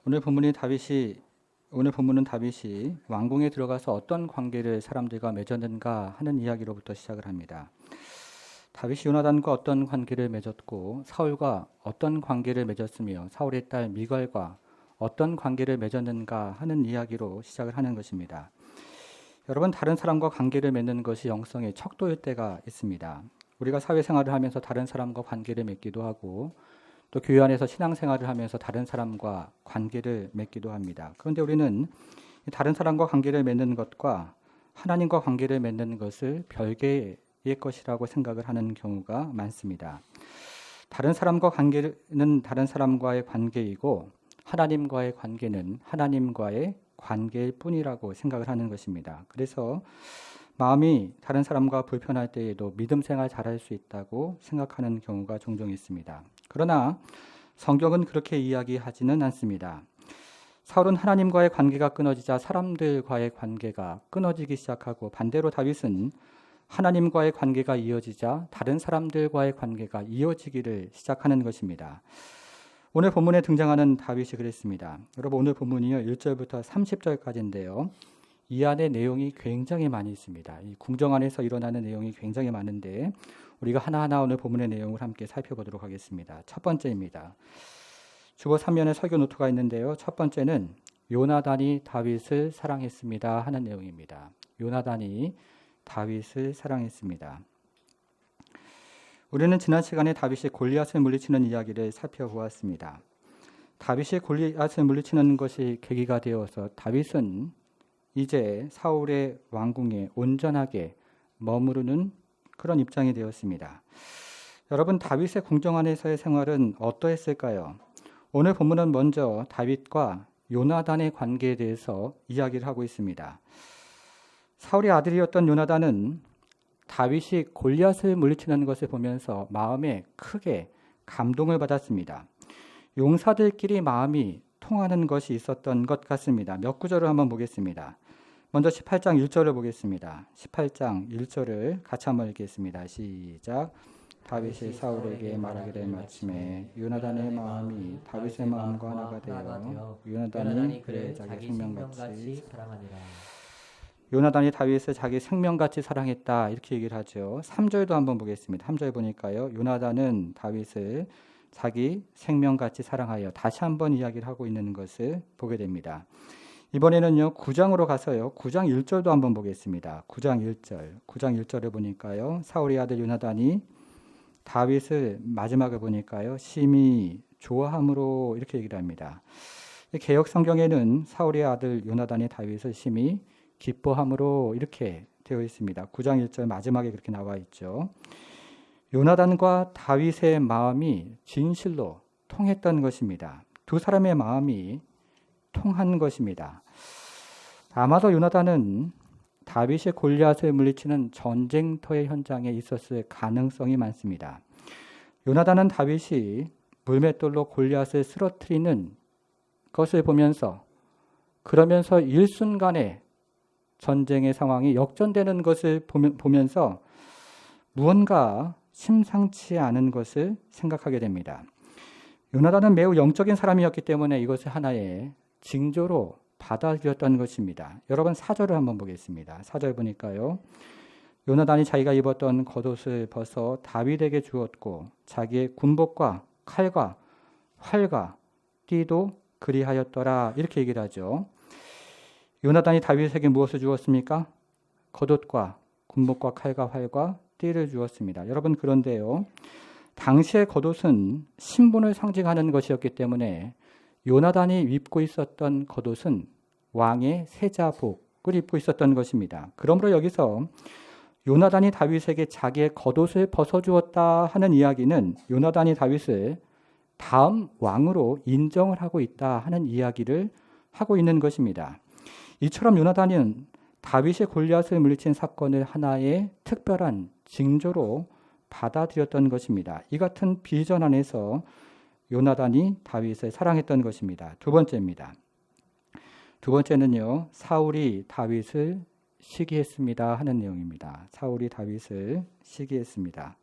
오늘 본문은 다윗이 왕궁에 들어가서 어떤 관계를 사람들과 맺었는가 하는 이야기로부터 시작을 합니다. 다윗이 요나단과 어떤 관계를 맺었고 사울과 어떤 관계를 맺었으며 사울의 딸 미갈과 어떤 관계를 맺었는가 하는 이야기로 시작을 하는 것입니다. 여러분, 다른 사람과 관계를 맺는 것이 영성의 척도일 때가 있습니다. 우리가 사회생활을 하면서 다른 사람과 관계를 맺기도 하고 또 교회 안에서 신앙생활을 하면서 다른 사람과 관계를 맺기도 합니다. 그런데 우리는 다른 사람과 관계를 맺는 것과 하나님과 관계를 맺는 것을 별개의 것이라고 생각을 하는 경우가 많습니다. 다른 사람과 관계는 다른 사람과의 관계이고 하나님과의 관계는 하나님과의 관계일 뿐이라고 생각을 하는 것입니다. 그래서 마음이 다른 사람과 불편할 때에도 믿음 생활 잘할 수 있다고 생각하는 경우가 종종 있습니다. 그러나 성경은 그렇게 이야기하지는 않습니다. 사울은 하나님과의 관계가 끊어지자 사람들과의 관계가 끊어지기 시작하고 반대로 다윗은 하나님과의 관계가 이어지자 다른 사람들과의 관계가 이어지기를 시작하는 것입니다. 오늘 본문에 등장하는 다윗이 그랬습니다. 여러분, 오늘 본문이요 1절부터 30절까지인데요. 이 안에 내용이 굉장히 많이 있습니다. 이 궁정 안에서 일어나는 내용이 굉장히 많은데 우리가 하나하나 오늘 본문의 내용을 함께 살펴보도록 하겠습니다. 첫 번째입니다. 주보 3면에 설교 노트가 있는데요. 첫 번째는 요나단이 다윗을 사랑했습니다 하는 내용입니다. 요나단이 다윗을 사랑했습니다. 우리는 지난 시간에 다윗이 골리앗을 물리치는 이야기를 살펴보았습니다. 다윗이 골리앗을 물리치는 것이 계기가 되어서 다윗은 이제 사울의 왕궁에 온전하게 머무르는 그런 입장이 되었습니다. 여러분, 다윗의 궁정 안에서의 생활은 어떠했을까요? 오늘 본문은 먼저 다윗과 요나단의 관계에 대해서 이야기를 하고 있습니다. 사울의 아들이었던 요나단은 다윗이 골리앗을 물리치는 것을 보면서 마음에 크게 감동을 받았습니다. 용사들끼리 마음이 통하는 것이 있었던 것 같습니다. 몇 구절을 한번 보겠습니다. 먼저 18장 1절을 보겠습니다. 18장 1절을 같이 한번 읽겠습니다. 시작. 다윗이 사울에게 말하기를 마침에 요나단의 마음이 다윗의 마음과 하나가 되어 요나단이 그를 자기 생명같이 사랑하니라. 요나단이 다윗을 자기 생명같이 사랑했다 이렇게 얘기를 하죠. 3절도 한번 보겠습니다. 3절 보니까요. 요나단은 다윗을 자기 생명같이 사랑하여 다시 한번 이야기를 하고 있는 것을 보게 됩니다. 이번에는요 9장으로 가서요 9장 1절도 한번 보겠습니다. 9장 1절을 보니까요 사울의 아들 요나단이 다윗을 마지막에 보니까요 심히 좋아함으로 이렇게 얘기를 합니다. 개역 성경에는 사울의 아들 요나단이 다윗을 심히 기뻐함으로 이렇게 되어 있습니다. 9장 1절 마지막에 그렇게 나와 있죠. 요나단과 다윗의 마음이 진실로 통했던 것입니다. 두 사람의 마음이 통한 것입니다. 아마도 요나단은 다윗이 골리앗을 물리치는 전쟁터의 현장에 있었을 가능성이 많습니다. 요나단은 다윗이 물맷돌로 골리앗을 쓰러뜨리는 것을 그러면서 일순간에 전쟁의 상황이 역전되는 것을 보면서 무언가 심상치 않은 것을 생각하게 됩니다. 요나단은 매우 영적인 사람이었기 때문에 이것을 하나의 징조로 받아들였던 것입니다. 여러분 4절을 한번 보겠습니다. 4절 보니까요. 요나단이 자기가 입었던 겉옷을 벗어 다윗에게 주었고 자기의 군복과 칼과 활과 띠도 그리하였더라 이렇게 얘기를 하죠. 요나단이 다윗에게 무엇을 주었습니까? 겉옷과 군복과 칼과 활과 띠를 주었습니다. 여러분, 그런데요. 당시의 겉옷은 신분을 상징하는 것이었기 때문에 요나단이 입고 있었던 겉옷은 왕의 세자복을 입고 있었던 것입니다. 그러므로 여기서 요나단이 다윗에게 자기의 겉옷을 벗어주었다 하는 이야기는 요나단이 다윗을 다음 왕으로 인정을 하고 있다 하는 이야기를 하고 있는 것입니다. 이처럼 요나단은 다윗의 골리앗을 물리친 사건을 하나의 특별한 징조로 받아들였던 것입니다. 이 같은 비전 안에서 요나단이 다윗을 사랑했던 것입니다. 두 번째입니다. 두 번째는요, 사울이 다윗을 시기했습니다 하는 내용입니다. 사울이 다윗을 시기했습니다.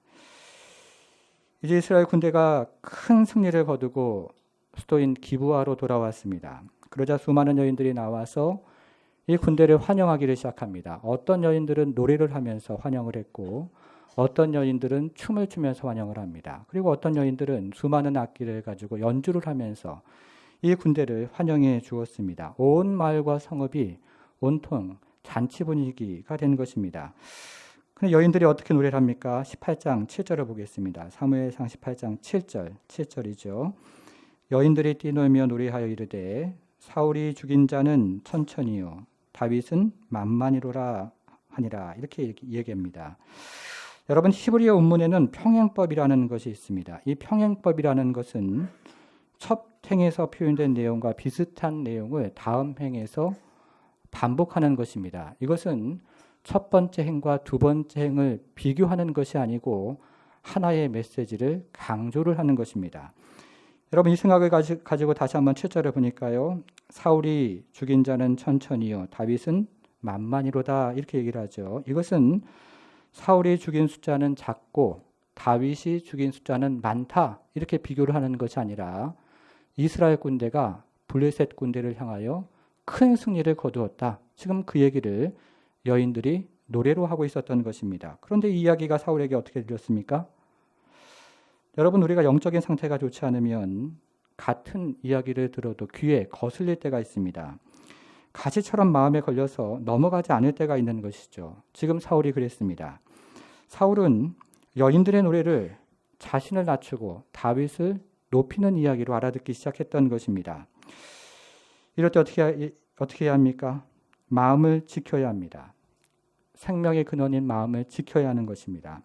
이제 이스라엘 군대가 큰 승리를 거두고 수도인 기브아로 돌아왔습니다. 그러자 수많은 여인들이 나와서 이 군대를 환영하기를 시작합니다. 어떤 여인들은 노래를 하면서 환영을 했고 어떤 여인들은 춤을 추면서 환영을 합니다. 그리고 어떤 여인들은 수많은 악기를 가지고 연주를 하면서 이 군대를 환영해 주었습니다. 온 마을과 성읍이 온통 잔치 분위기가 된 것입니다. 근데 여인들이 어떻게 노래를 합니까? 18장 7절을 보겠습니다. 사무엘상 18장 7절이죠. 여인들이 뛰놀며 노래하여 이르되 사울이 죽인 자는 천천히요 다윗은 만만이로라 하니라. 이렇게 얘기합니다. 여러분, 히브리어 원문에는 평행법이라는 것이 있습니다. 이 평행법이라는 것은 첫 행에서 표현된 내용과 비슷한 내용을 다음 행에서 반복하는 것입니다. 이것은 첫 번째 행과 두 번째 행을 비교하는 것이 아니고 하나의 메시지를 강조를 하는 것입니다. 여러분, 이 생각을 가지고 다시 한번 7절을 보니까요. 사울이 죽인 자는 천천히요 다윗은 만만이로다 이렇게 얘기를 하죠. 이것은 사울이 죽인 숫자는 작고 다윗이 죽인 숫자는 많다 이렇게 비교를 하는 것이 아니라 이스라엘 군대가 블레셋 군대를 향하여 큰 승리를 거두었다. 지금 그 얘기를 여인들이 노래로 하고 있었던 것입니다. 그런데 이 이야기가 사울에게 어떻게 들렸습니까? 여러분, 우리가 영적인 상태가 좋지 않으면 같은 이야기를 들어도 귀에 거슬릴 때가 있습니다. 가시처럼 마음에 걸려서 넘어가지 않을 때가 있는 것이죠. 지금 사울이 그랬습니다. 사울은 여인들의 노래를 자신을 낮추고 다윗을 높이는 이야기로 알아듣기 시작했던 것입니다. 이럴 때 어떻게 해야 합니까? 마음을 지켜야 합니다. 생명의 근원인 마음을 지켜야 하는 것입니다.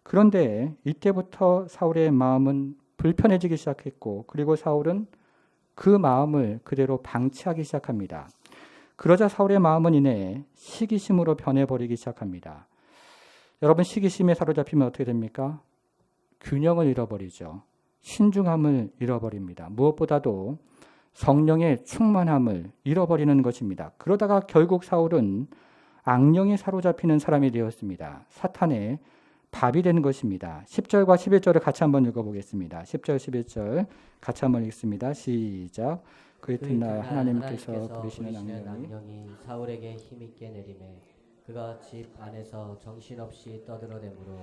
그런데 이때부터 사울의 마음은 불편해지기 시작했고 그리고 사울은 그 마음을 그대로 방치하기 시작합니다. 그러자 사울의 마음은 이내 시기심으로 변해버리기 시작합니다. 여러분, 시기심에 사로잡히면 어떻게 됩니까? 균형을 잃어버리죠. 신중함을 잃어버립니다. 무엇보다도 성령의 충만함을 잃어버리는 것입니다. 그러다가 결국 사울은 악령에 사로잡히는 사람이 되었습니다. 사탄의 밥이 되는 것입니다. 10절과 11절을 같이 한번 읽어보겠습니다. 10절, 11절 같이 한번 읽습니다. 시작. 그 이튿날 하나님께서 부르시는 악령이 사울에게 힘있게 내리매 그가 집 안에서 정신없이 떠들어대므로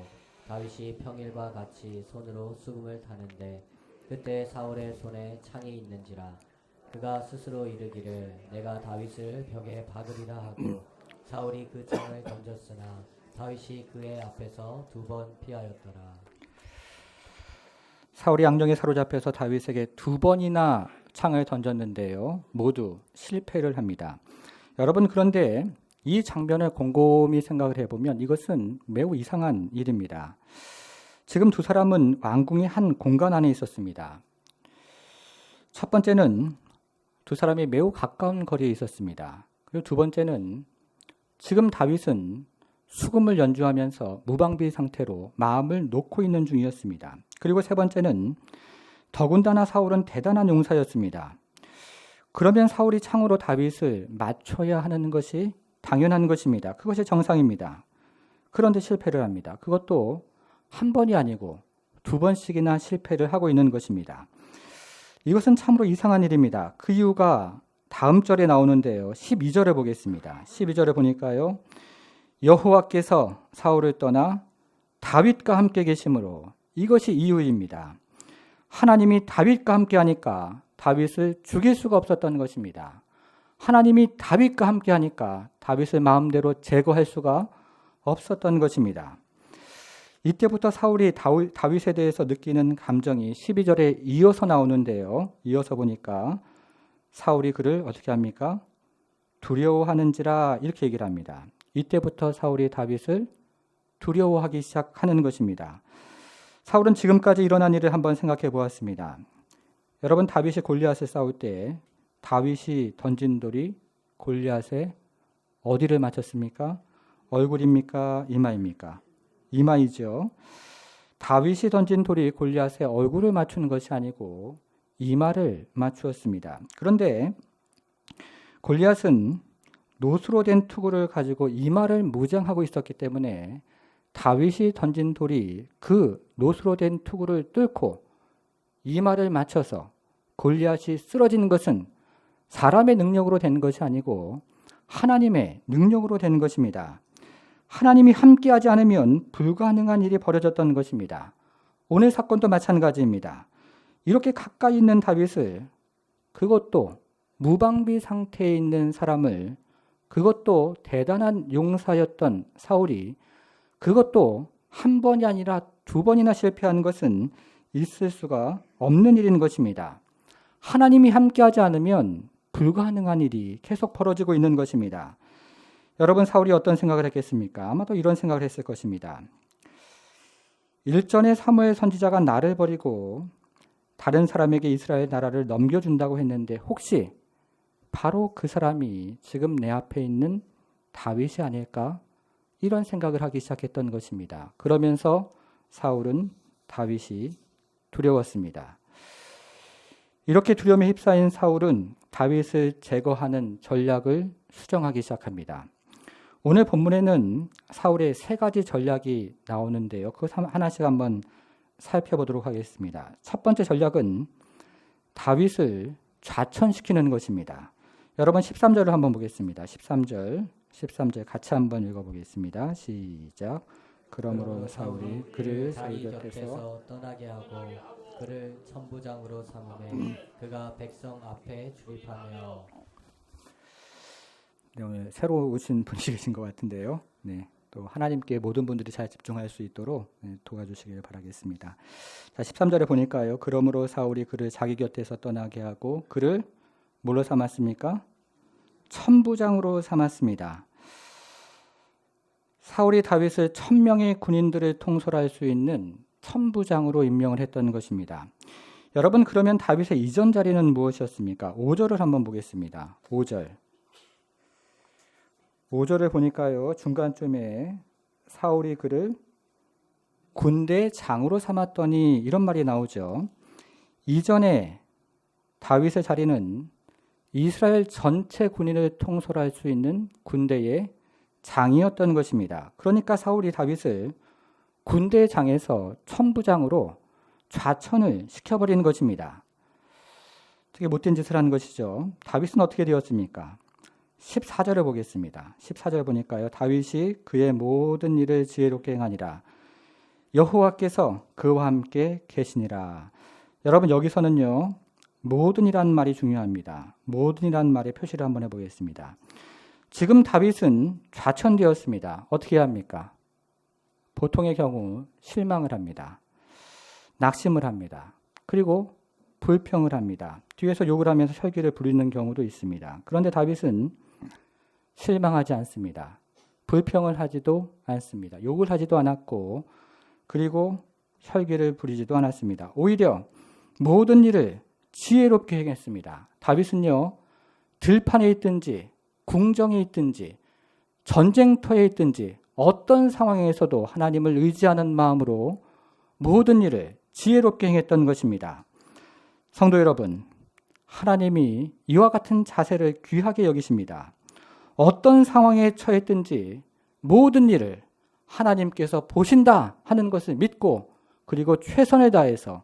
다윗이 평일과 같이 손으로 수금을 타는데 그때 사울의 손에 창이 있는지라 그가 스스로 이르기를 내가 다윗을 벽에 박으리라 하고 사울이 그 창을 던졌으나 다윗이 그의 앞에서 2번 피하였더라. 사울이 악령에 사로잡혀서 다윗에게 2번이나 창을 던졌는데요. 모두 실패를 합니다. 여러분, 그런데 이 장면을 곰곰이 생각을 해보면 이것은 매우 이상한 일입니다. 지금 두 사람은 왕궁의 한 공간 안에 있었습니다. 첫 번째는 두 사람이 매우 가까운 거리에 있었습니다. 그리고 두 번째는 지금 다윗은 수금을 연주하면서 무방비 상태로 마음을 놓고 있는 중이었습니다. 그리고 세 번째는 더군다나 사울은 대단한 용사였습니다. 그러면 사울이 창으로 다윗을 맞춰야 하는 것이 당연한 것입니다. 그것이 정상입니다. 그런데 실패를 합니다. 그것도 한 번이 아니고 2번씩이나 실패를 하고 있는 것입니다. 이것은 참으로 이상한 일입니다. 그 이유가 다음 절에 나오는데요. 12절을 보겠습니다. 12절에 보니까요. 여호와께서 사울을 떠나 다윗과 함께 계심으로 이것이 이유입니다. 하나님이 다윗과 함께 하니까 다윗을 죽일 수가 없었던 것입니다. 하나님이 다윗과 함께 하니까 다윗을 마음대로 제거할 수가 없었던 것입니다. 이때부터 사울이 다윗에 대해서 느끼는 감정이 12절에 이어서 나오는데요. 이어서 보니까 사울이 그를 어떻게 합니까? 두려워하는지라 이렇게 얘기를 합니다. 이때부터 사울이 다윗을 두려워하기 시작하는 것입니다. 사울은 지금까지 일어난 일을 한번 생각해 보았습니다. 여러분, 다윗이 골리앗을 싸울 때 다윗이 던진 돌이 골리앗의 어디를 맞췄습니까? 얼굴입니까? 이마입니까? 이마이죠. 다윗이 던진 돌이 골리앗의 얼굴을 맞추는 것이 아니고 이마를 맞추었습니다. 그런데 골리앗은 노수로 된 투구를 가지고 이마를 무장하고 있었기 때문에 다윗이 던진 돌이 그 노수로 된 투구를 뚫고 이마를 맞춰서 골리앗이 쓰러지는 것은 사람의 능력으로 된 것이 아니고 하나님의 능력으로 된 것입니다. 하나님이 함께하지 않으면 불가능한 일이 벌어졌던 것입니다. 오늘 사건도 마찬가지입니다. 이렇게 가까이 있는 다윗을, 그것도 무방비 상태에 있는 사람을, 그것도 대단한 용사였던 사울이, 그것도 한 번이 아니라 두 번이나 실패한 것은 있을 수가 없는 일인 것입니다. 하나님이 함께하지 않으면 불가능한 일이 계속 벌어지고 있는 것입니다. 여러분, 사울이 어떤 생각을 했겠습니까? 아마도 이런 생각을 했을 것입니다. 일전에 사무엘 선지자가 나를 버리고 다른 사람에게 이스라엘 나라를 넘겨준다고 했는데 혹시 바로 그 사람이 지금 내 앞에 있는 다윗이 아닐까? 이런 생각을 하기 시작했던 것입니다. 그러면서 사울은 다윗이 두려웠습니다. 이렇게 두려움에 휩싸인 사울은 다윗을 제거하는 전략을 수정하기 시작합니다. 오늘 본문에는 사울의 세 가지 전략이 나오는데요. 그것 하나씩 한번 살펴보도록 하겠습니다. 첫 번째 전략은 다윗을 좌천시키는 것입니다. 여러분 13절을 한번 보겠습니다. 13절 같이 한번 읽어보겠습니다. 시작. 그러므로 사울이 그를 자기 곁에서 떠나게 하고 그를 천부장으로 삼음에 그가 백성 앞에 출입하며. 네, 오늘 새로 오신 분이신 것 같은데요. 네, 또 하나님께 모든 분들이 잘 집중할 수 있도록 도와주시길 바라겠습니다. 자, 13절에 보니까요. 그러므로 사울이 그를 자기 곁에서 떠나게 하고 그를 뭘로 삼았습니까? 천부장으로 삼았습니다. 사울이 다윗을 1000명의 군인들을 통솔할 수 있는 천부장으로 임명을 했던 것입니다. 여러분, 그러면 다윗의 이전 자리는 무엇이었습니까? 5절을 한번 보겠습니다. 5절을 보니까요. 중간쯤에 사울이 그를 군대 장으로 삼았더니 이런 말이 나오죠. 이전에 다윗의 자리는 이스라엘 전체 군인을 통솔할 수 있는 군대의 장이었던 것입니다. 그러니까 사울이 다윗을 군대 장에서 천부장으로 좌천을 시켜버리는 것입니다. 되게 못된 짓을 한 것이죠. 다윗은 어떻게 되었습니까? 14절을 보겠습니다. 14절 보니까요. 다윗이 그의 모든 일을 지혜롭게 행하니라. 여호와께서 그와 함께 계시니라. 여러분, 여기서는요. 모든이란 말이 중요합니다. 모든이란 말의 표시를 한번 해보겠습니다. 지금 다윗은 좌천되었습니다. 어떻게 해야 합니까? 보통의 경우 실망을 합니다. 낙심을 합니다. 그리고 불평을 합니다. 뒤에서 욕을 하면서 혈기를 부리는 경우도 있습니다. 그런데 다윗은 실망하지 않습니다. 불평을 하지도 않습니다. 욕을 하지도 않았고 그리고 혈기를 부리지도 않았습니다. 오히려 모든 일을 지혜롭게 행했습니다. 다윗은요. 들판에 있든지 궁정에 있든지 전쟁터에 있든지 어떤 상황에서도 하나님을 의지하는 마음으로 모든 일을 지혜롭게 행했던 것입니다. 성도 여러분, 하나님이 이와 같은 자세를 귀하게 여기십니다. 어떤 상황에 처했든지 모든 일을 하나님께서 보신다 하는 것을 믿고 그리고 최선을 다해서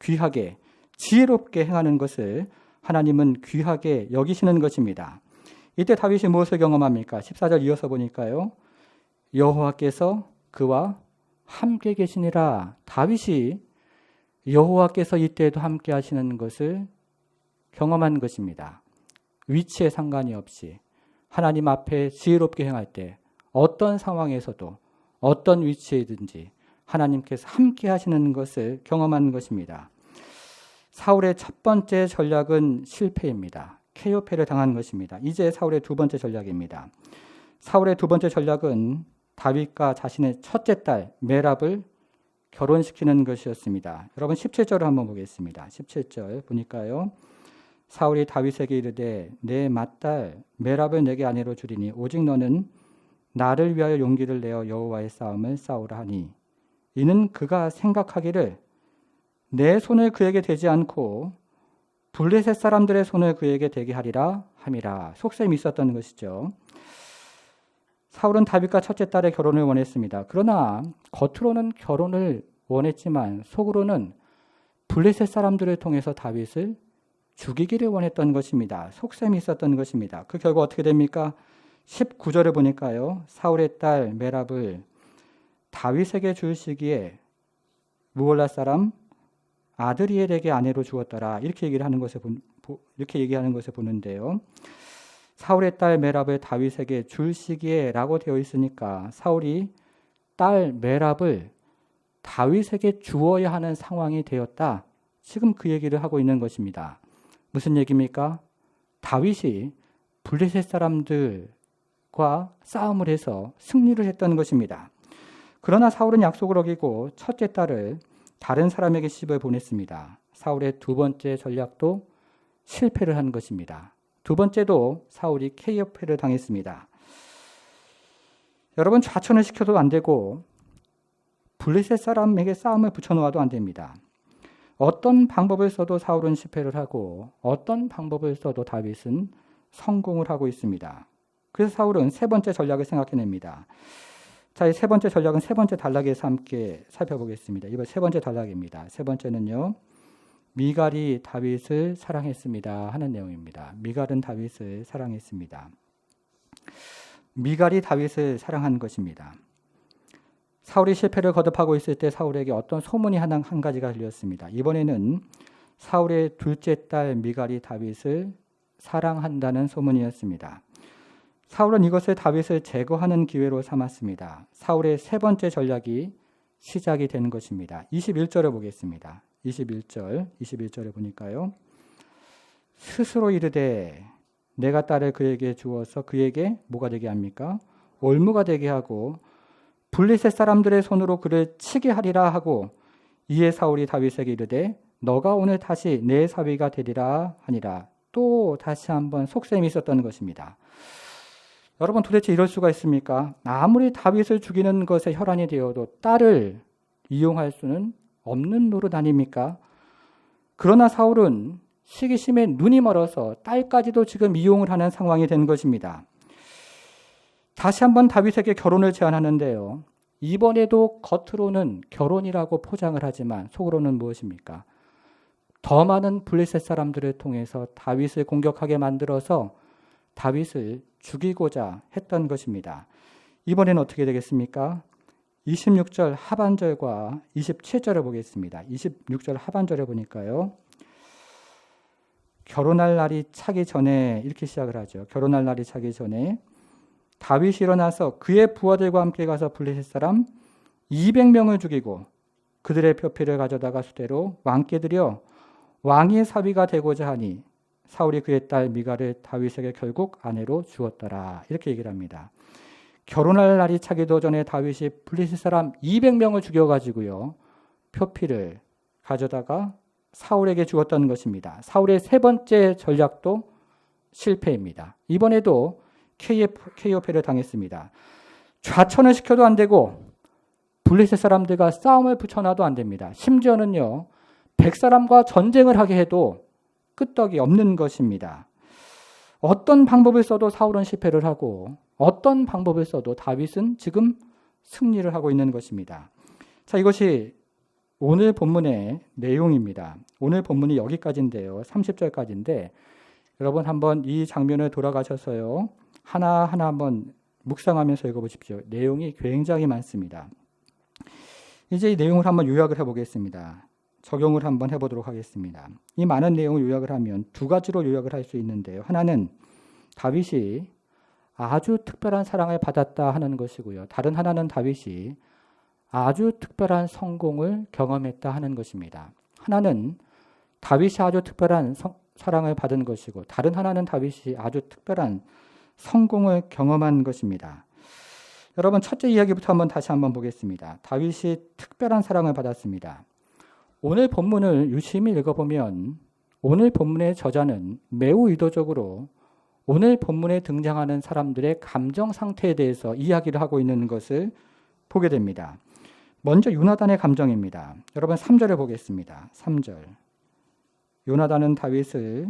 귀하게 지혜롭게 행하는 것을 하나님은 귀하게 여기시는 것입니다. 이때 다윗이 무엇을 경험합니까? 14절 이어서 보니까요. 여호와께서 그와 함께 계시니라. 다윗이 여호와께서 이때에도 함께 하시는 것을 경험한 것입니다. 위치에 상관이 없이 하나님 앞에 지혜롭게 행할 때 어떤 상황에서도 어떤 위치에든지 하나님께서 함께 하시는 것을 경험하는 것입니다. 사울의 첫 번째 전략은 실패입니다. KO패를 당한 것입니다. 이제 사울의 두 번째 전략입니다. 사울의 두 번째 전략은 다윗과 자신의 첫째 딸 메랍을 결혼시키는 것이었습니다. 여러분 17절을 한번 보겠습니다. 17절 보니까요. 사울이 다윗에게 이르되 내 맏딸 메랍을 내게 아내로 주리니 오직 너는 나를 위하여 용기를 내어 여호와의 싸움을 싸우라 하니 이는 그가 생각하기를 내 손을 그에게 대지 않고 블레셋 사람들의 손을 그에게 대게 하리라 함이라. 속셈이 있었던 것이죠. 사울은 다윗과 첫째 딸의 결혼을 원했습니다. 그러나 겉으로는 결혼을 원했지만 속으로는 블레셋 사람들을 통해서 다윗을 죽이기를 원했던 것입니다. 속셈이 있었던 것입니다. 그 결과 어떻게 됩니까? 19절을 보니까요. 사울의 딸 메랍을 다윗에게 줄 시기에 무올라 사람 아드리엘에게 아내로 주었더라. 이렇게 얘기하는 것을 보는데요. 사울의 딸 메랍을 다윗에게 줄 시기에라고 되어 있으니까 사울이 딸 메랍을 다윗에게 주어야 하는 상황이 되었다. 지금 그 얘기를 하고 있는 것입니다. 무슨 얘기입니까? 다윗이 블레셋 사람들과 싸움을 해서 승리를 했던 것입니다. 그러나 사울은 약속을 어기고 첫째 딸을 다른 사람에게 시집을 보냈습니다. 사울의 두 번째 전략도 실패를 한 것입니다. 두 번째도 사울이 케이오페를 당했습니다. 여러분, 좌천을 시켜도 안 되고 블레셋 사람에게 싸움을 붙여놓아도 안 됩니다. 어떤 방법을 써도 사울은 실패를 하고 어떤 방법을 써도 다윗은 성공을 하고 있습니다. 그래서 사울은 세 번째 전략을 생각해냅니다. 자, 이 세 번째 전략은 세 번째 단락에서 함께 살펴보겠습니다. 이번 세 번째 단락입니다. 세 번째는요, 미갈이 다윗을 사랑했습니다 하는 내용입니다. 미갈은 다윗을 사랑했습니다. 미갈이 다윗을 사랑한 것입니다. 사울이 실패를 거듭하고 있을 때 사울에게 어떤 소문이 한 가지가 들렸습니다. 이번에는 사울의 둘째 딸 미갈이 다윗을 사랑한다는 소문이었습니다. 사울은 이것을 다윗을 제거하는 기회로 삼았습니다. 사울의 세 번째 전략이 시작이 되는 것입니다. 21절을 보겠습니다. 21절을 보니까요. 스스로 이르되 내가 딸을 그에게 주어서 그에게 뭐가 되게 합니까? 올무가 되게 하고 블레셋 사람들의 손으로 그를 치게 하리라 하고, 이에 사울이 다윗에게 이르되 너가 오늘 다시 내 사위가 되리라 하니라. 또 다시 한번 속셈이 있었던 것입니다. 여러분, 도대체 이럴 수가 있습니까? 아무리 다윗을 죽이는 것에 혈안이 되어도 딸을 이용할 수는 없는 노릇 아닙니까? 그러나 사울은 시기심에 눈이 멀어서 딸까지도 지금 이용을 하는 상황이 된 것입니다. 다시 한번 다윗에게 결혼을 제안하는데요. 이번에도 겉으로는 결혼이라고 포장을 하지만 속으로는 무엇입니까? 더 많은 블레셋 사람들을 통해서 다윗을 공격하게 만들어서 다윗을 죽이고자 했던 것입니다. 이번에는 어떻게 되겠습니까? 26절 하반절과 27절을 보겠습니다. 26절 하반절을 보니까요. 결혼할 날이 차기 전에 이렇게 시작을 하죠. 결혼할 날이 차기 전에 다윗이 일어나서 그의 부하들과 함께 가서 블레셋 사람 200명을 죽이고 그들의 표피를 가져다가 수대로 왕께 드려 왕의 사위가 되고자 하니 사울이 그의 딸 미갈을 다윗에게 결국 아내로 주었더라. 이렇게 얘기를 합니다. 결혼할 날이 차기도 전에 다윗이 블레셋 사람 200명을 죽여가지고요. 표피를 가져다가 사울에게 주었다는 것입니다. 사울의 세 번째 전략도 실패입니다. 이번에도 케이오페를 당했습니다. 좌천을 시켜도 안 되고 블레셋 사람들과 싸움을 붙여놔도 안 됩니다. 심지어는요, 100사람과 전쟁을 하게 해도 끄떡이 없는 것입니다. 어떤 방법을 써도 사울은 실패를 하고 어떤 방법을 써도 다윗은 지금 승리를 하고 있는 것입니다. 자, 이것이 오늘 본문의 내용입니다. 오늘 본문이 여기까지인데요. 30절까지인데 여러분 한번 이 장면을 돌아가셔서요. 하나하나 한번 묵상하면서 읽어보십시오. 내용이 굉장히 많습니다. 이제 이 내용을 한번 요약을 해보겠습니다. 적용을 한번 해보도록 하겠습니다. 이 많은 내용을 요약을 하면 두 가지로 요약을 할 수 있는데요. 하나는 다윗이 아주 특별한 사랑을 받았다 하는 것이고요. 다른 하나는 다윗이 아주 특별한 성공을 경험했다 하는 것입니다. 하나는 다윗이 아주 특별한 사랑을 받은 것이고 다른 하나는 다윗이 아주 특별한 성공을 경험한 것입니다. 여러분, 첫째 이야기부터 다시 한번 보겠습니다. 다윗이 특별한 사랑을 받았습니다. 오늘 본문을 유심히 읽어보면 오늘 본문의 저자는 매우 의도적으로 오늘 본문에 등장하는 사람들의 감정 상태에 대해서 이야기를 하고 있는 것을 보게 됩니다. 먼저 요나단의 감정입니다. 여러분 3절을 보겠습니다. 3절. 요나단은 다윗을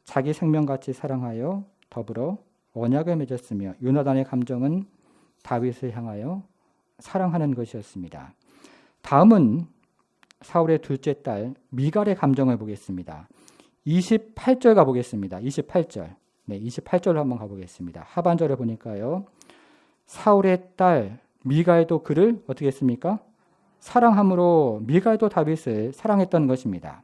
자기 생명같이 사랑하여 더불어 언약을 맺었으며 요나단의 감정은 다윗을 향하여 사랑하는 것이었습니다. 다음은 사울의 둘째 딸 미갈의 감정을 보겠습니다. 28절 가보겠습니다. 28절. 네, 28절로 한번 가보겠습니다. 하반절에 보니까요. 사울의 딸 미갈도 그를 어떻게 했습니까? 사랑함으로 미갈도 다윗을 사랑했던 것입니다.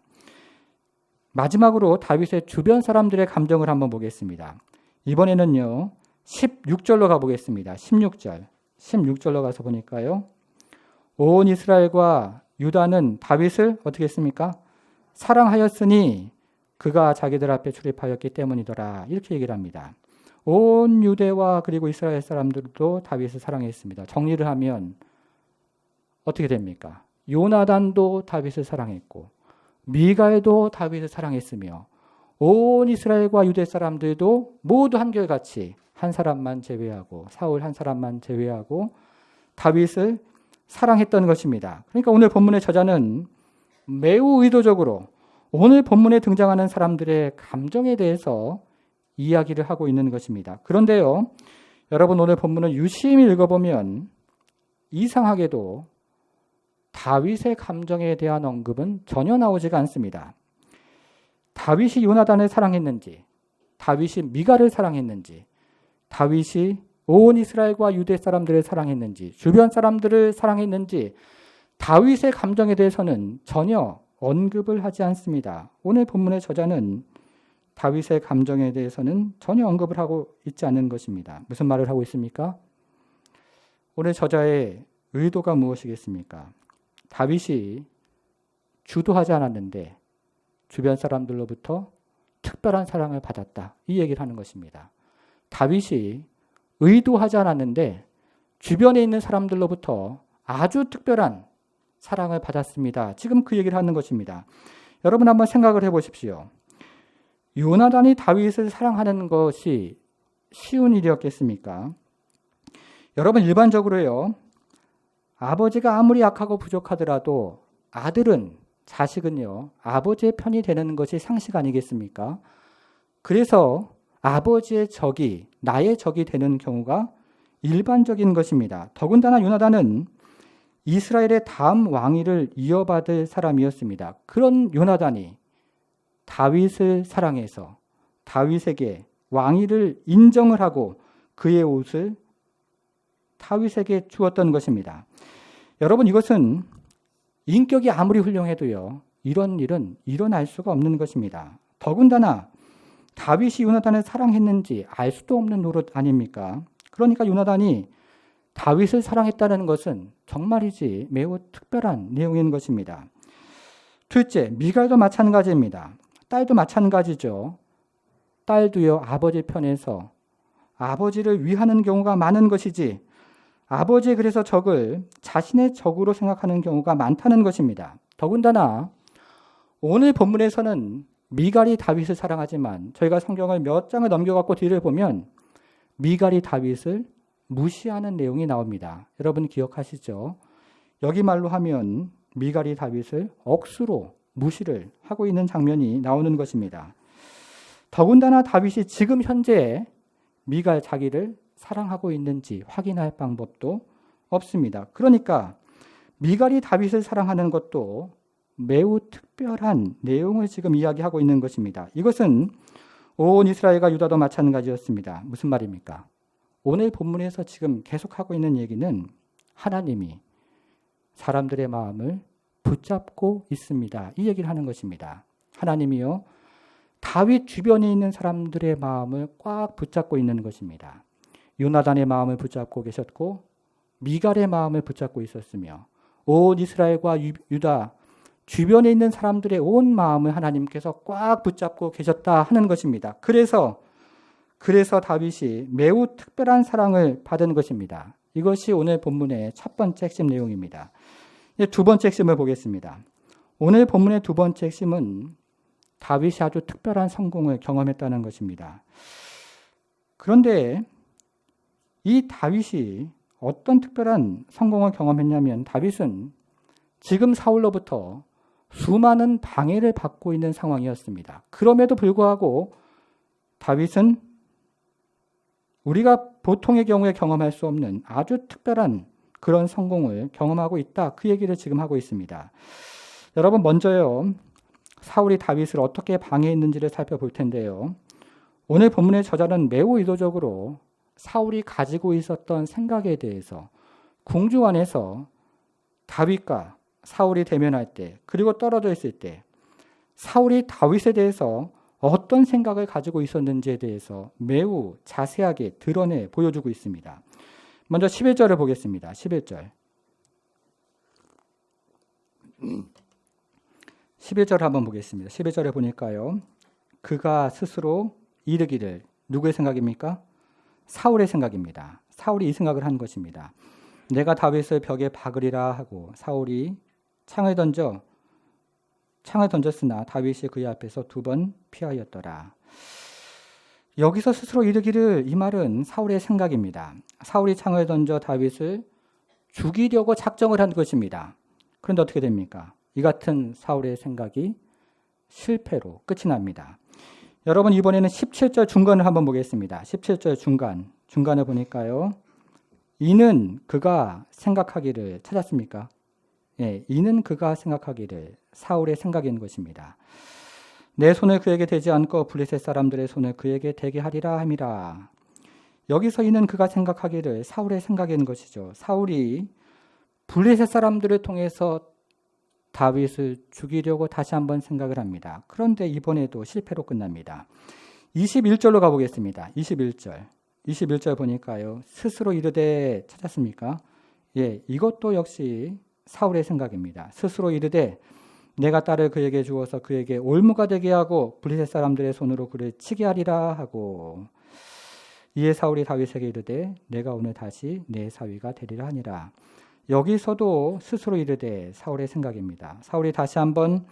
마지막으로 다윗의 주변 사람들의 감정을 한번 보겠습니다. 이번에는요. 16절로 가보겠습니다. 16절로 가서 보니까요. 온 이스라엘과 유다는 다윗을 어떻게 했습니까? 사랑하였으니 그가 자기들 앞에 출입하였기 때문이더라. 이렇게 얘기를 합니다. 온 유대와 그리고 이스라엘 사람들도 다윗을 사랑했습니다. 정리를 하면 어떻게 됩니까? 요나단도 다윗을 사랑했고 미갈도 다윗을 사랑했으며 온 이스라엘과 유대 사람들도 모두 한결같이 한 사람만 제외하고 사울 한 사람만 제외하고 다윗을 사랑했던 것입니다. 그러니까 오늘 본문의 저자는 매우 의도적으로 오늘 본문에 등장하는 사람들의 감정에 대해서 이야기를 하고 있는 것입니다. 그런데요, 여러분 오늘 본문을 유심히 읽어보면 이상하게도 다윗의 감정에 대한 언급은 전혀 나오지가 않습니다. 다윗이 요나단을 사랑했는지, 다윗이 미갈을 사랑했는지, 다윗이 온 이스라엘과 유대 사람들을 사랑했는지, 주변 사람들을 사랑했는지 다윗의 감정에 대해서는 전혀 언급을 하지 않습니다. 오늘 본문의 저자는 다윗의 감정에 대해서는 전혀 언급을 하고 있지 않는 것입니다. 무슨 말을 하고 있습니까? 오늘 저자의 의도가 무엇이겠습니까? 다윗이 주도하지 않았는데 주변 사람들로부터 특별한 사랑을 받았다. 이 얘기를 하는 것입니다. 다윗이 의도하지 않았는데 주변에 있는 사람들로부터 아주 특별한 사랑을 받았습니다. 지금 그 얘기를 하는 것입니다. 여러분 한번 생각을 해보십시오. 요나단이 다윗을 사랑하는 것이 쉬운 일이었겠습니까? 여러분 일반적으로요. 아버지가 아무리 약하고 부족하더라도 아들은 자식은요. 아버지의 편이 되는 것이 상식 아니겠습니까? 그래서 아버지의 적이 나의 적이 되는 경우가 일반적인 것입니다. 더군다나 요나단은 이스라엘의 다음 왕위를 이어받을 사람이었습니다. 그런 요나단이 다윗을 사랑해서 다윗에게 왕위를 인정을 하고 그의 옷을 다윗에게 주었던 것입니다. 여러분 이것은 인격이 아무리 훌륭해도요. 이런 일은 일어날 수가 없는 것입니다. 더군다나 다윗이 요나단을 사랑했는지 알 수도 없는 노릇 아닙니까? 그러니까 요나단이 다윗을 사랑했다는 것은 정말이지 매우 특별한 내용인 것입니다. 둘째, 미갈도 마찬가지입니다. 딸도 마찬가지죠. 딸도요, 아버지 편에서 아버지를 위하는 경우가 많은 것이지 아버지의 그래서 적을 자신의 적으로 생각하는 경우가 많다는 것입니다. 더군다나 오늘 본문에서는 미갈이 다윗을 사랑하지만 저희가 성경을 몇 장을 넘겨갖고 뒤를 보면 미갈이 다윗을 무시하는 내용이 나옵니다. 여러분 기억하시죠? 여기 말로 하면 미갈이 다윗을 억수로 무시를 하고 있는 장면이 나오는 것입니다. 더군다나 다윗이 지금 현재 미갈 자기를 사랑하고 있는지 확인할 방법도 없습니다. 그러니까 미갈이 다윗을 사랑하는 것도 매우 특별한 내용을 지금 이야기하고 있는 것입니다. 이것은 온 이스라엘과 유다도 마찬가지였습니다. 무슨 말입니까? 오늘 본문에서 지금 계속하고 있는 얘기는 하나님이 사람들의 마음을 붙잡고 있습니다. 이 얘기를 하는 것입니다. 하나님이요, 다윗 주변에 있는 사람들의 마음을 꽉 붙잡고 있는 것입니다. 요나단의 마음을 붙잡고 계셨고 미갈의 마음을 붙잡고 있었으며 온 이스라엘과 유다 주변에 있는 사람들의 온 마음을 하나님께서 꽉 붙잡고 계셨다 하는 것입니다. 그래서 다윗이 매우 특별한 사랑을 받은 것입니다. 이것이 오늘 본문의 첫 번째 핵심 내용입니다. 이제 두 번째 핵심을 보겠습니다. 오늘 본문의 두 번째 핵심은 다윗이 아주 특별한 성공을 경험했다는 것입니다. 그런데 이 다윗이 어떤 특별한 성공을 경험했냐면 다윗은 지금 사울로부터 수많은 방해를 받고 있는 상황이었습니다. 그럼에도 불구하고 다윗은 우리가 보통의 경우에 경험할 수 없는 아주 특별한 그런 성공을 경험하고 있다. 그 얘기를 지금 하고 있습니다. 여러분 먼저요. 사울이 다윗을 어떻게 방해했는지를 살펴볼 텐데요. 오늘 본문의 저자는 매우 의도적으로 사울이 가지고 있었던 생각에 대해서 궁중 안에서 다윗과 사울이 대면할 때, 그리고 떨어져 있을 때 사울이 다윗에 대해서 어떤 생각을 가지고 있었는지에 대해서 매우 자세하게 드러내 보여주고 있습니다. 먼저 11절을 보겠습니다. 11절. 11절을 한번 보겠습니다. 11절에 보니까요. 그가 스스로 이르기를, 누구의 생각입니까? 사울의 생각입니다. 사울이 이 생각을 한 것입니다. 내가 다윗을 벽에 박으리라 하고 사울이 창을 던졌으나 다윗이 그의 앞에서 2번 피하였더라. 여기서 스스로 이르기를, 이 말은 사울의 생각입니다. 사울이 창을 던져 다윗을 죽이려고 작정을 한 것입니다. 그런데 어떻게 됩니까? 이 같은 사울의 생각이 실패로 끝이 납니다. 여러분, 이번에는 17절 중간을 한번 보겠습니다. 17절 중간을 보니까요. 이는 그가 생각하기를, 찾았습니까? 예, 이는 그가 생각하기를, 사울의 생각인 것입니다. 내 손을 그에게 대지 않고 블레셋 사람들의 손을 그에게 대게 하리라 함이라. 여기서 이는 그가 생각하기를, 사울의 생각인 것이죠. 사울이 블레셋 사람들을 통해서 다윗을 죽이려고 다시 한번 생각을 합니다. 그런데 이번에도 실패로 끝납니다. 21절로 가보겠습니다. 21절 보니까요. 스스로 이르되, 찾았습니까? 예, 이것도 역시 사울의 생각입니다. 스스로 이르되 내가 딸을 그에게 주어서 그에게 올무가 되게 하고 블레셋 사람들의 손으로 그를 치게 하리라 하고, 이에 사울이 다윗에게 이르되 내가 오늘 다시 내 사위가 되리라 하니라. 여기서도 스스로 이르되 사울의 생각입니다. 사울이 다시 한번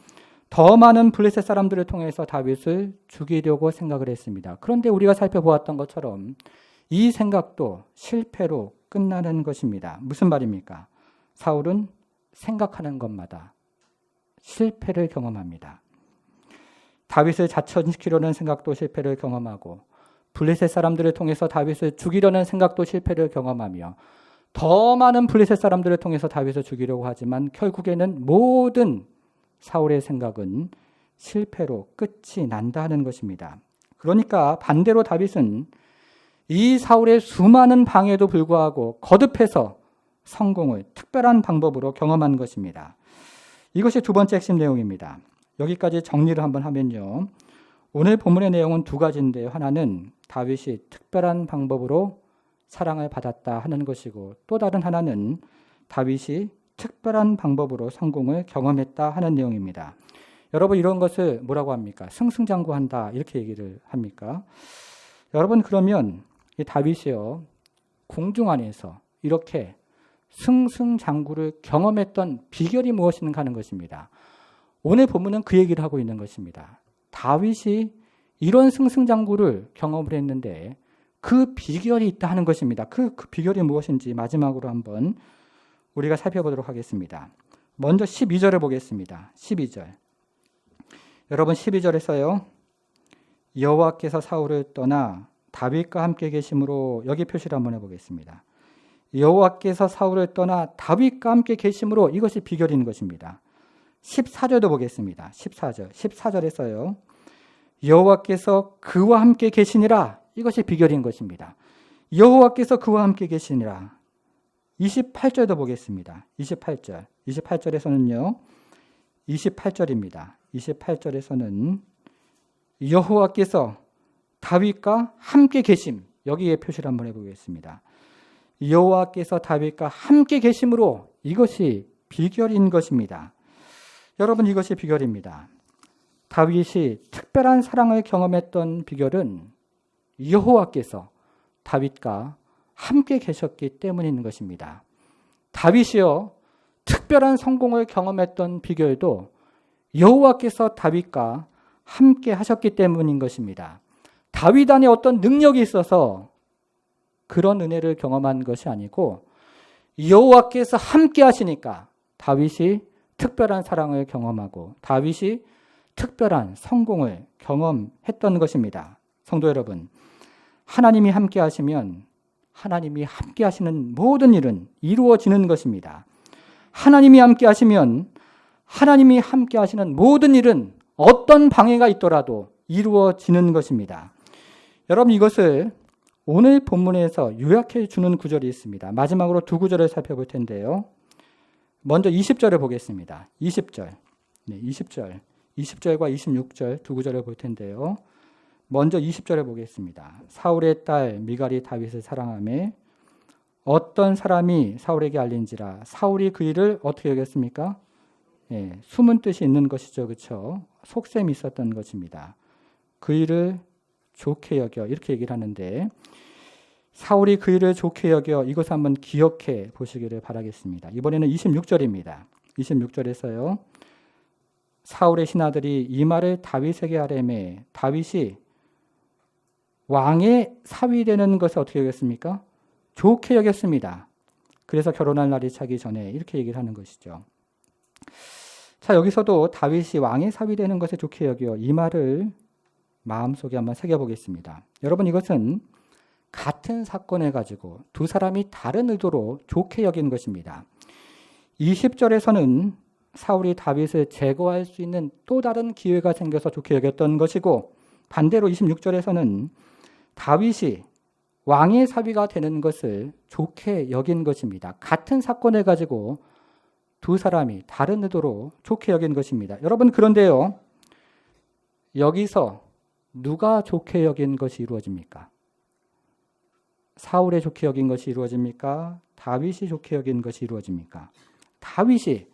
더 많은 블레셋 사람들을 통해서 다윗을 죽이려고 생각을 했습니다. 그런데 우리가 살펴보았던 것처럼 이 생각도 실패로 끝나는 것입니다. 무슨 말입니까? 사울은 생각하는 것마다 실패를 경험합니다. 다윗을 자천시키려는 생각도 실패를 경험하고, 블레셋 사람들을 통해서 다윗을 죽이려는 생각도 실패를 경험하며, 더 많은 블레셋 사람들을 통해서 다윗을 죽이려고 하지만 결국에는 모든 사울의 생각은 실패로 끝이 난다는 것입니다. 그러니까 반대로 다윗은 이 사울의 수많은 방해에도 불구하고 거듭해서 성공을 특별한 방법으로 경험한 것입니다. 이것이 두 번째 핵심 내용입니다. 여기까지 정리를 한번 하면요. 오늘 본문의 내용은 두 가지인데요. 하나는 다윗이 특별한 방법으로 사랑을 받았다 하는 것이고, 또 다른 하나는 다윗이 특별한 방법으로 성공을 경험했다 하는 내용입니다. 여러분, 이런 것을 뭐라고 합니까? 승승장구한다 이렇게 얘기를 합니까? 여러분, 그러면 이 다윗이요, 궁중 안에서 이렇게 승승장구를 경험했던 비결이 무엇인가 하는 것입니다. 오늘 본문은 그 얘기를 하고 있는 것입니다. 다윗이 이런 승승장구를 경험을 했는데 그 비결이 있다 하는 것입니다. 그 비결이 무엇인지 마지막으로 한번 우리가 살펴보도록 하겠습니다. 먼저 12절을 보겠습니다. 12절. 여러분, 12절에서요. 여호와께서 사울을 떠나 다윗과 함께 계심으로, 여기 표시를 한번 해보겠습니다. 여호와께서 사울을 떠나 다윗과 함께 계심으로, 이것이 비결인 것입니다. 14절도 보겠습니다. 14절에서요. 여호와께서 그와 함께 계시니라, 이것이 비결인 것입니다. 여호와께서 그와 함께 계시니라. 28절도 보겠습니다. 28절에서는요. 28절입니다. 28절에서는 여호와께서 다윗과 함께 계심, 여기에 표시를 한번 해보겠습니다. 여호와께서 다윗과 함께 계심으로, 이것이 비결인 것입니다. 여러분, 이것이 비결입니다. 다윗이 특별한 사랑을 경험했던 비결은 여호와께서 다윗과 함께 계셨기 때문인 것입니다. 다윗이요, 특별한 성공을 경험했던 비결도 여호와께서 다윗과 함께 하셨기 때문인 것입니다. 다윗 안에 어떤 능력이 있어서 그런 은혜를 경험한 것이 아니고, 여호와께서 함께 하시니까 다윗이 특별한 사랑을 경험하고 다윗이 특별한 성공을 경험했던 것입니다. 성도 여러분, 하나님이 함께 하시면 하나님이 함께 하시는 모든 일은 이루어지는 것입니다. 하나님이 함께 하시면 하나님이 함께 하시는 모든 일은 어떤 방해가 있더라도 이루어지는 것입니다. 여러분 이것을 오늘 본문에서 요약해 주는 구절이 있습니다. 마지막으로 두 구절을 살펴볼 텐데요. 먼저 20절을 보겠습니다. 20절. 네, 20절과 26절 두 구절을 볼 텐데요. 먼저 20절을 보겠습니다. 사울의 딸 미갈이 다윗을 사랑하며 어떤 사람이 사울에게 알린지라 사울이 그 일을 어떻게 여겼습니까? 예, 숨은 뜻이 있는 것이죠. 그렇죠? 속셈이 있었던 것입니다. 그 일을 좋게 여겨 이렇게 얘기를 하는데 사울이 그 일을 좋게 여겨 이것을 한번 기억해 보시기를 바라겠습니다. 이번에는 26절입니다. 26절에서요. 사울의 신하들이 이 말을 다윗에게 하려매 다윗이 왕의 사위 되는 것을 어떻게 여겼습니까? 좋게 여겼습니다. 그래서 결혼할 날이 차기 전에 이렇게 얘기를 하는 것이죠. 자, 여기서도 다윗이 왕의 사위 되는 것을 좋게 여겨 이 말을 마음속에 한번 새겨보겠습니다. 여러분 이것은 같은 사건을 가지고 두 사람이 다른 의도로 좋게 여긴 것입니다. 20절에서는 사울이 다윗을 제거할 수 있는 또 다른 기회가 생겨서 좋게 여겼던 것이고 반대로 26절에서는 다윗이 왕의 사위가 되는 것을 좋게 여긴 것입니다. 같은 사건을 가지고 두 사람이 다른 의도로 좋게 여긴 것입니다. 여러분 그런데요. 여기서 누가 좋게 여긴 것이 이루어집니까? 사울의 좋게 여긴 것이 이루어집니까? 다윗이 좋게 여긴 것이 이루어집니까? 다윗이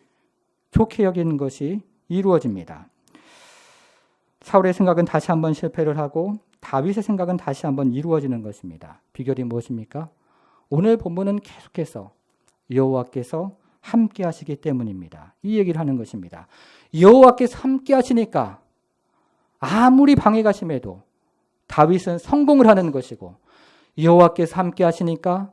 좋게 여긴 것이 이루어집니다. 사울의 생각은 다시 한번 실패를 하고 다윗의 생각은 다시 한번 이루어지는 것입니다. 비결이 무엇입니까? 오늘 본문은 계속해서 여호와께서 함께 하시기 때문입니다. 이 얘기를 하는 것입니다. 여호와께서 함께 하시니까 아무리 방해가 심해도 다윗은 성공을 하는 것이고 여호와께서 함께 하시니까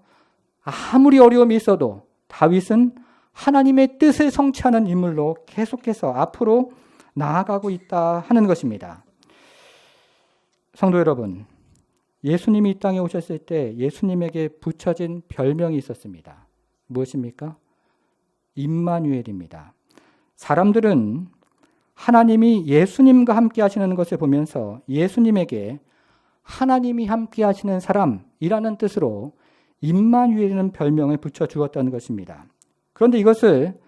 아무리 어려움이 있어도 다윗은 하나님의 뜻을 성취하는 인물로 계속해서 앞으로 나아가고 있다 하는 것입니다. 성도 여러분, 예수님이 이 땅에 오셨을 때 예수님에게 붙여진 별명이 있었습니다. 무엇입니까? 임마누엘입니다. 사람들은 하나님이 예수님과 함께 하시는 것을 보면서 예수님에게 하나님이 함께 하시는 사람이라는 뜻으로 임마누엘이라는 별명을 붙여주었다는 것입니다. 그런데 이것을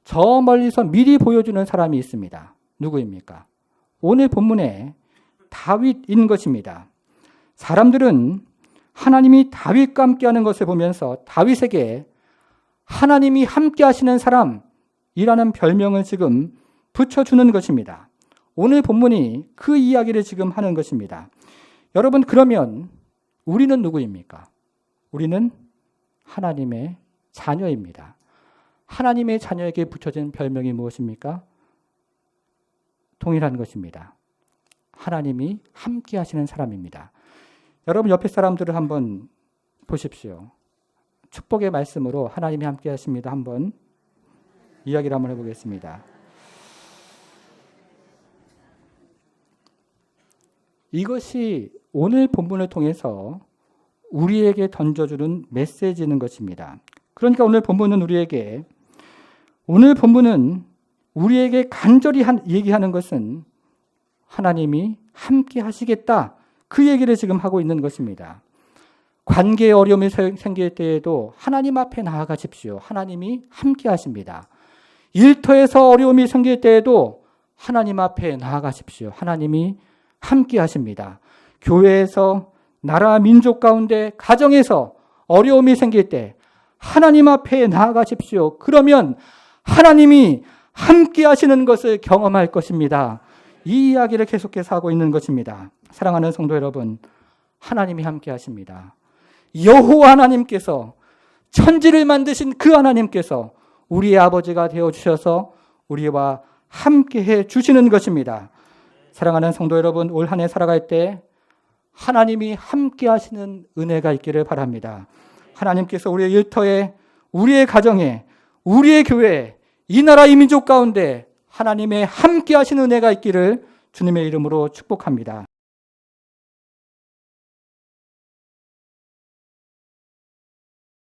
저 멀리서 미리 보여주는 사람이 있습니다. 누구입니까? 오늘 본문에 다윗인 것입니다. 사람들은 하나님이 다윗과 함께하는 것을 보면서 다윗에게 하나님이 함께하시는 사람이라는 별명을 지금 붙여주는 것입니다. 오늘 본문이 그 이야기를 지금 하는 것입니다. 여러분 그러면 우리는 누구입니까? 우리는 하나님의 자녀입니다. 하나님의 자녀에게 붙여진 별명이 무엇입니까? 동일한 것입니다. 하나님이 함께 하시는 사람입니다. 여러분 옆에 사람들을 한번 보십시오. 축복의 말씀으로 하나님이 함께 하십니다. 한번 이야기를 한번 해보겠습니다. 이것이 오늘 본문을 통해서 우리에게 던져주는 메시지는 것입니다. 그러니까 오늘 본문은 우리에게 간절히 얘기하는 것은 하나님이 함께 하시겠다. 그 얘기를 지금 하고 있는 것입니다. 관계에 어려움이 생길 때에도 하나님 앞에 나아가십시오. 하나님이 함께 하십니다. 일터에서 어려움이 생길 때에도 하나님 앞에 나아가십시오. 하나님이 함께 하십니다. 교회에서 나라 민족 가운데 가정에서 어려움이 생길 때 하나님 앞에 나아가십시오. 그러면 하나님이 함께 하시는 것을 경험할 것입니다. 이 이야기를 계속해서 하고 있는 것입니다. 사랑하는 성도 여러분, 하나님이 함께 하십니다. 여호와 하나님께서 천지를 만드신 그 하나님께서 우리의 아버지가 되어주셔서 우리와 함께해 주시는 것입니다. 사랑하는 성도 여러분, 올 한 해 살아갈 때 하나님이 함께 하시는 은혜가 있기를 바랍니다. 하나님께서 우리의 일터에, 우리의 가정에, 우리의 교회에, 이 나라 이 민족 가운데 하나님의 함께 하시는 은혜가 있기를 주님의 이름으로 축복합니다.